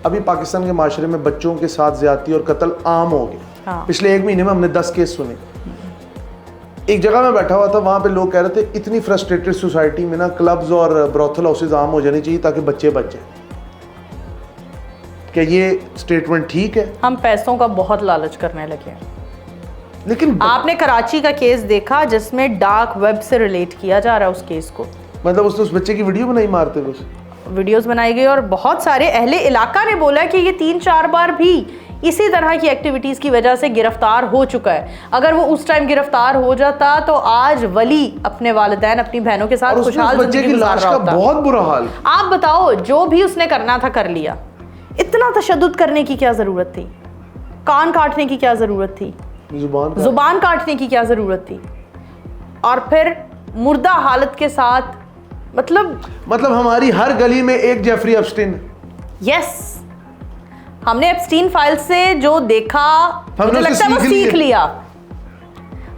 अभी पाकिस्तान के माशरे में बच्चों के साथ ज्यादती और कत्ल आम हो गए। हाँ। पिछले 1 महीने में हमने 10 केस सुने। एक जगह में बैठा हुआ था, वहां पे लोग कह रहे थे इतनी फ्रस्ट्रेटेड सोसाइटी में ना क्लब्स और ब्रोथल हाउसेज आम हो जानी चाहिए ताकि बच्चे बच जाए। क्या ये स्टेटमेंट ठीक है? हम पैसों का बहुत लालच करने लगे हैं। लेकिन आपने कराची का केस देखा जिसमें डार्क वेब से रिलेट किया जा रहा है उस केस को। मतलब उसने उस बच्चे की वीडियो बनाई मारते हुए, वीडियोस बनाई गई और बहुत सारे अहले इलाका ने बोला कि ये 3-4 बार भी इसी तरह की एक्टिविटीज की वजह से गिरफ्तार हो चुका है। अगर वो उस टाइम गिरफ्तार हो जाता तो आज वली अपने वालिदैन अपनी बहनों के साथ खुशहाल जिंदगी गुजार रहा होता। बहुत बुरा हाल। आप बताओ, जो भी उसने करना था कर लिया। इतना तशद्दुद करने की क्या जरूरत थी? कान काटने की क्या जरूरत थी? जुबान काटने की क्या जरूरत थी? और फिर मुर्दा हालत के साथ, मतलब हमारी हर गली में एक जेफरी एप्स्टीन। यस, हमने एप्स्टीन फाइल से जो देखा मुझे लगता है वो सीख लिया।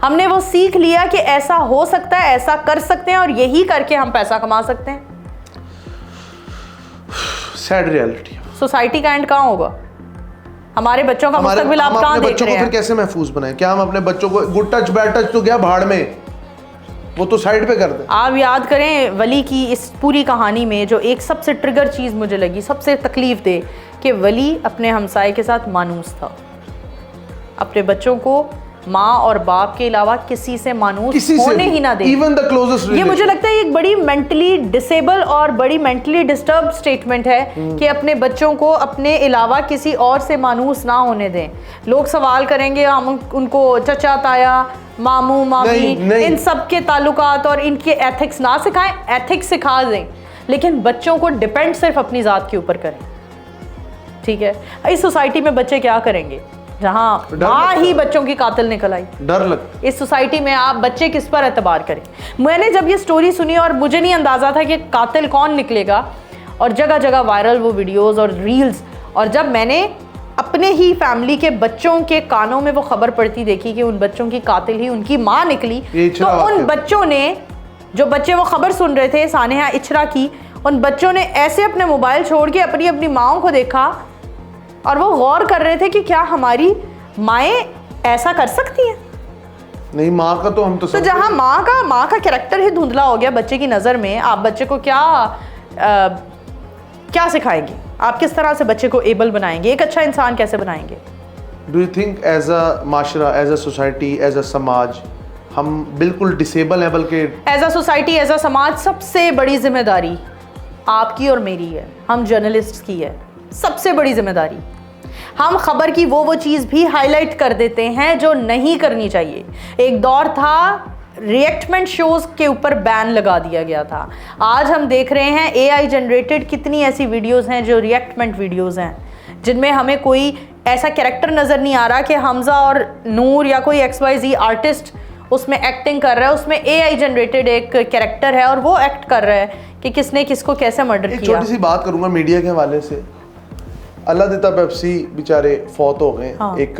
हमने वो सीख लिया कि ऐसा हो सकता है, ऐसा कर सकते हैं और यही करके हम पैसा कमा सकते हैं। Sad reality. सोसाइटी का एंड कहाँ होगा? हमारे बच्चों का मुस्तकबिल आप कहाँ देख रहे हैं? फिर कैसे महफूज बनाएं? क्या हम अपने बच्चों को गुड टच बैड टच तो गया भाड़ में, वो तो साइड पे कर दें। आप याद करें वली की इस पूरी कहानी में जो एक सबसे ट्रिगर चीज़ मुझे लगी, सबसे तकलीफ दे, कि वली अपने हमसाये के साथ मानूस था। अपने बच्चों को माँ और बाप के अलावा किसी से मानूस होने ही ना दे। Even the closest ये मुझे लगता है एक बड़ी मेंटली डिसेबल और बड़ी मेंटली डिस्टर्ब स्टेटमेंट है कि अपने बच्चों को अपने अलावा किसी और से मानूस ना होने दें। लोग सवाल करेंगे, हम उनको चचा ताया मामू मामी इन सब के ताल्लुकात और इनके एथिक्स ना सिखाएं, एथिक्स सिखा दें, लेकिन बच्चों को डिपेंड सिर्फ अपनी ज़ात के ऊपर करें। ठीक है, इस सोसाइटी में बच्चे क्या करेंगे जहाँ माँ ही बच्चों की कातिल निकल आई? डर लगता। इस सोसाइटी में आप बच्चे किस पर एतबार करें? मैंने जब ये स्टोरी सुनी और मुझे नहीं अंदाजा था कि कातिल कौन निकलेगा, और जगह जगह वायरल वो वीडियोस और रील्स, और जब मैंने अपने ही फैमिली के बच्चों के कानों में वो खबर पड़ती देखी कि उन बच्चों की कातिल ही उनकी माँ निकली, तो उन बच्चों ने, जो बच्चे वो खबर सुन रहे थे सानेहा इचरा की, उन बच्चों ने ऐसे अपने मोबाइल छोड़ के अपनी अपनी माँओं को देखा और वो गौर कर रहे थे कि क्या हमारी माएँ ऐसा कर सकती हैं? नहीं, माँ का तो हम तो जहाँ माँ का कैरेक्टर ही धुंधला हो गया बच्चे की नज़र में, आप बच्चे को क्या सिखाएंगे? आप किस तरह से बच्चे को एबल बनाएंगे? एक अच्छा इंसान कैसे बनाएंगे? Do you think as a माशरा, as a society, as a समाज हम बिल्कुल डिसेबल हैं? बल्कि as a society, as a समाज सबसे बड़ी जिम्मेदारी आपकी और मेरी है, हम जर्नलिस्ट की है। सबसे बड़ी जिम्मेदारी, हम खबर की वो चीज़ भी हाईलाइट कर देते हैं जो नहीं करनी चाहिए। एक दौर था रिएक्टमेंट शोज़ के ऊपर बैन लगा दिया गया था। आज हम देख रहे हैं AI जनरेटेड कितनी ऐसी वीडियोस हैं जो रिएक्टमेंट वीडियोस हैं, जिनमें हमें कोई ऐसा कैरेक्टर नज़र नहीं आ रहा कि हमजा और नूर या कोई XYZ आर्टिस्ट उसमें एक्टिंग कर रहा है। उसमें AI जनरेटेड एक कैरेक्टर है और वो एक्ट कर रहा है कि किसने किसको कैसे मर्डर किया। छोटी सी बात करूँगा मीडिया के हवाले से। अल्लाह देता पेप्सी बेचारे फौत हो गए। हाँ। एक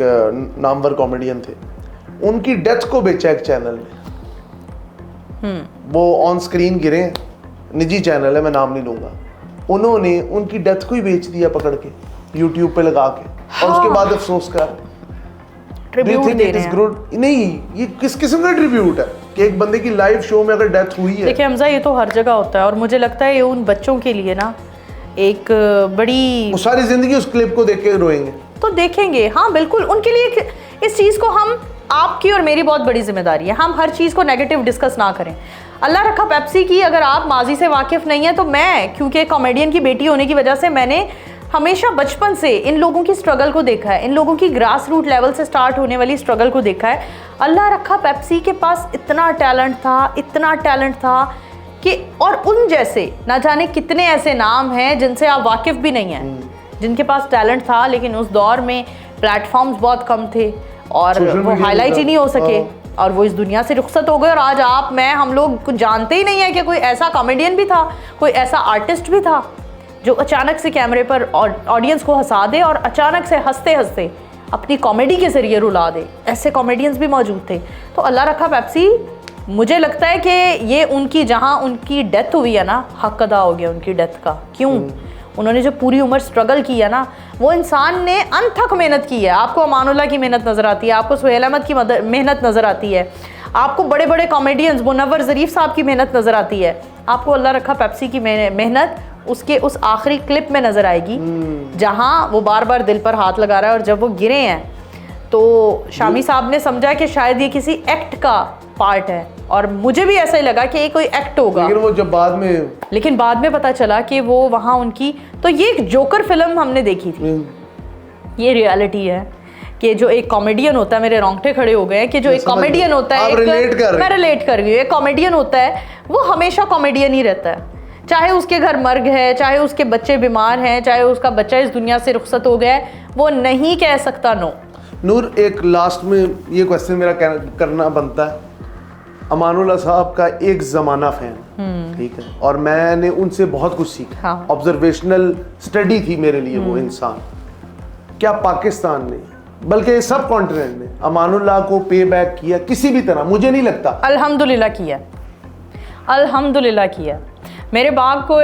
नामवर कॉमेडियन थे, उनकी डेथ को बेचा एक चैनल ने। वो ऑन स्क्रीन गिरे, निजी चैनल है, मैं नाम नहीं लूंगा। उन्होंने उनकी डेथ को ही बेच दिया पकड़ के यूट्यूब पे लगा के। और उसके बाद अफसोस कर ट्रिब्यूट दे रहे हैं। नहीं, ये किस किस्म का ट्रिब्यूट है कि एक बंदे की लाइव शो में अगर डेथ हुई है? देखिए हमजा, ये तो हर जगह होता है और मुझे लगता है ये उन बच्चों के लिए ना एक बड़ी, वो सारी जिंदगी उस क्लिप को देख के रोएंगे। तो देखेंगे, हाँ बिल्कुल, उनके लिए इस चीज़ को हम, आपकी और मेरी बहुत बड़ी जिम्मेदारी है, हम हर चीज़ को नेगेटिव डिस्कस ना करें। अल्लाह रखा पेप्सी की अगर आप माजी से वाकिफ़ नहीं है, तो मैं, क्योंकि कॉमेडियन की बेटी होने की वजह से, मैंने हमेशा बचपन से इन लोगों की स्ट्रगल को देखा है, इन लोगों की ग्रास रूट लेवल से स्टार्ट होने वाली स्ट्रगल को देखा है। अल्लाह रखा पेप्सी के पास इतना टैलेंट था कि, और उन जैसे ना जाने कितने ऐसे नाम हैं जिनसे आप वाकिफ़ भी नहीं हैं, जिनके पास टैलेंट था, लेकिन उस दौर में प्लेटफॉर्म्स बहुत कम थे और वो हाईलाइट ही नहीं हो सके और वो इस दुनिया से रुखसत हो गए। और आज आप, मैं, हम लोग कुछ जानते ही नहीं है कि कोई ऐसा कॉमेडियन भी था, कोई ऐसा आर्टिस्ट भी था जो अचानक से कैमरे पर ऑडियंस को हंसा दे और अचानक से हंसते हंसते अपनी कॉमेडी के ज़रिए रुला दे। ऐसे कॉमेडियंस भी मौजूद थे। तो अल्लाह रखा पेप्सी, मुझे लगता है कि ये उनकी, जहाँ उनकी डेथ हुई है ना, हक अदा हो गया उनकी डेथ का। क्यों? उन्होंने जो पूरी उम्र स्ट्रगल की है ना, वो इंसान ने अनथक मेहनत की है। आपको अमानुल्लाह की मेहनत नज़र आती है, आपको सुहेल अहमद की मेहनत नज़र आती है, आपको बड़े बड़े कॉमेडियंस मुनव्वर ज़रीफ साहब की मेहनत नज़र आती है, आपको अल्लाह रखा पेप्सी की मेहनत उसके उस आखिरी क्लिप में नज़र आएगी जहाँ वो बार बार दिल पर हाथ लगा रहा है। और जब वो गिरे हैं तो शामी साहब ने समझा कि शायद ये किसी एक्ट का पार्ट है, और मुझे भी ऐसा ही लगा कि ये कोई एक्ट होगा, लेकिन बाद में पता चला कि वो वहाँ उनकी, तो ये एक जोकर फिल्म हमने देखी थी। ये रियलिटी है कि जो एक कॉमेडियन होता है, मेरे रोंगटे खड़े हो गए कि जो एक कॉमेडियन होता है, मैं रिलेट कर रही हूँ, एक कॉमेडियन होता है वो हमेशा कॉमेडियन ही रहता है, चाहे उसके घर मर्ग है, चाहे उसके बच्चे बीमार हैं, चाहे उसका बच्चा इस दुनिया से रुखसत हो गया है, वो नहीं कह सकता नो। नूर, एक लास्ट में ये क्वेश्चन मेरा करना बनता है। अमानुल्लाह साहब का एक ज़माना फैन, ठीक है, और मैंने उनसे बहुत कुछ सीखा। ऑब्जर्वेशनल स्टडी थी मेरे लिए वो इंसान। क्या पाकिस्तान ने, बल्कि सब कॉन्टिनेंट ने अमानुल्लाह को पे बैक किया किसी भी तरह? मुझे नहीं लगता। अल्हम्दुलिल्लाह किया, अल्हम्दुलिल्लाह किया। मेरे बाप को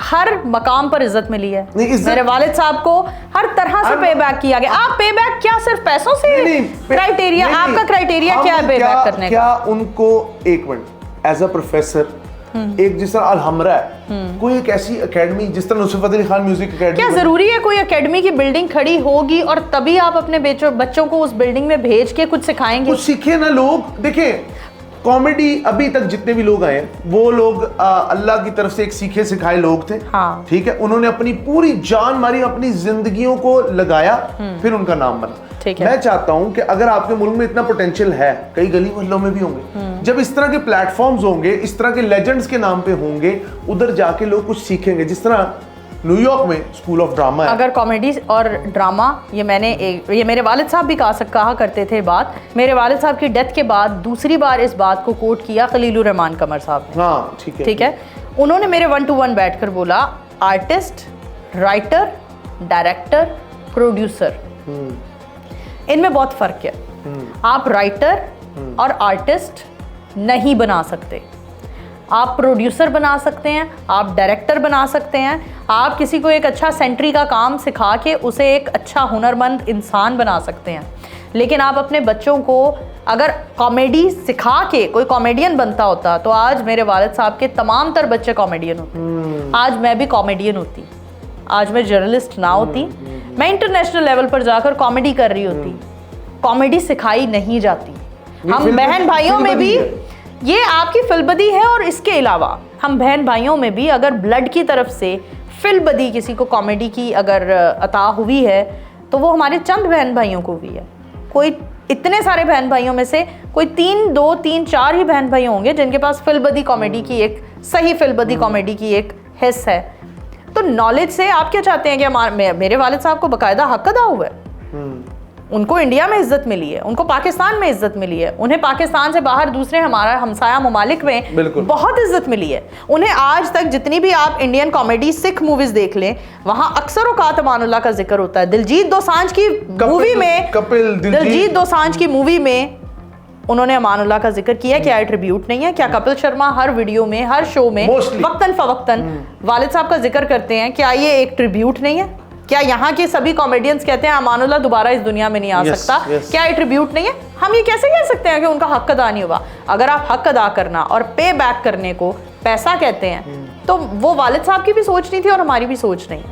हर मकाम पर इज्जत मिली है, मेरे वालिद साहब को हर तरह से पे बैक किया गया। आप पे बैक क्या सिर्फ पैसों से? क्राइटेरिया, आपका क्राइटेरिया क्या है पे बैक करने का? क्या उनको, एक मिनट, एज अ प्रोफेसर, एक जिस तरह अलहमरा है, कोई एक ऐसी एकेडमी जिस तरह नुसरत अली खान म्यूजिक एकेडमी, क्या जरूरी है कोई एकेडमी की बिल्डिंग खड़ी होगी और तभी आप अपने बच्चों को उस बिल्डिंग में भेज के कुछ सिखाएंगे? कुछ सीखे ना लोग। देखें, कॉमेडी अभी तक जितने भी लोग आए वो लोग अल्लाह की तरफ से एक सीखे सिखाए लोग थे, हाँ। ठीक है, उन्होंने अपनी पूरी जान मारी, अपनी जिंदगियों को लगाया, फिर उनका नाम बना। मैं चाहता हूं कि अगर आपके मुल्क में इतना पोटेंशियल है, कई गली मोहल्लों में भी होंगे, जब इस तरह के प्लेटफॉर्म्स होंगे, इस तरह के लेजेंड्स के नाम पे होंगे, उधर जाके लोग कुछ सीखेंगे। जिस तरह न्यूयॉर्क में स्कूल ऑफ ड्रामा है। अगर कॉमेडी और ड्रामा, ये मेरे वालिद साहब भी कहा करते थे बात। मेरे वालिद साहब की डेथ के बाद दूसरी बार इस बात को कोट किया खलीलुर रहमान कमर साहब ने। हाँ, ठीक है। उन्होंने मेरे 1-to-1 बैठकर बोला, आर्टिस्ट, राइटर, डायरेक्टर, प्रोड्यूसर, इनमें बहुत फर्क है। आप राइटर और आर्टिस्ट नहीं बना सकते, आप प्रोड्यूसर बना सकते हैं, आप डायरेक्टर बना सकते हैं, आप किसी को एक अच्छा सेंट्री का काम सिखा के उसे एक अच्छा हुनरमंद इंसान बना सकते हैं। लेकिन आप अपने बच्चों को अगर कॉमेडी सिखा के कोई कॉमेडियन बनता होता तो आज मेरे वालिद साहब के तमाम तर बच्चे कॉमेडियन होते, आज मैं भी कॉमेडियन होती, आज मैं जर्नलिस्ट ना होती, मैं इंटरनेशनल लेवल पर जाकर कॉमेडी कर रही होती। कॉमेडी सिखाई नहीं जाती। हम बहन भाइयों में भी, ये आपकी फिलबदी है, और इसके अलावा हम बहन भाइयों में भी अगर ब्लड की तरफ से फिलबदी किसी को कॉमेडी की अगर अता हुई है तो वो हमारे चंद बहन भाइयों को हुई है। कोई इतने सारे बहन भाइयों में से कोई 3-4 ही बहन भाई होंगे जिनके पास फिलबदी कॉमेडी की एक सही फिलबदी कॉमेडी की एक हिस्स है। तो नॉलेज से आप क्या चाहते हैं कि मेरे वालिद साहब को बाकायदा हक अदा हुआ है, उनको इंडिया में इज्जत मिली है, उनको पाकिस्तान में इज्जत मिली है, उन्हें पाकिस्तान से बाहर दूसरे हमारा हमसाया ममालिक में बहुत इज्जत मिली है। उन्हें आज तक जितनी भी आप इंडियन कॉमेडी सिख मूवीज देख लें, वहां अक्सर औकात अमानुल्लाह का जिक्र होता है। दिलजीत दोसांझ की मूवी में, दिलजीत दोसांझ की मूवी में उन्होंने अमानुल्लाह का जिक्र किया। क्या ट्रिब्यूट नहीं है? क्या कपिल शर्मा हर वीडियो में, हर शो में वक्तन फवक्तन वालिद साहब का जिक्र करते हैं? क्या ये एक ट्रिब्यूट नहीं है? क्या यहाँ के सभी कॉमेडियंस कहते हैं अमानुल्लाह दोबारा इस दुनिया में नहीं आ सकता? क्या ये ट्रिब्यूट नहीं है? हम ये कैसे कह सकते हैं कि उनका हक अदा नहीं हुआ? अगर आप हक अदा करना और पे बैक करने को पैसा कहते हैं तो वो वालिद साहब की भी सोच नहीं थी और हमारी भी सोच नहीं।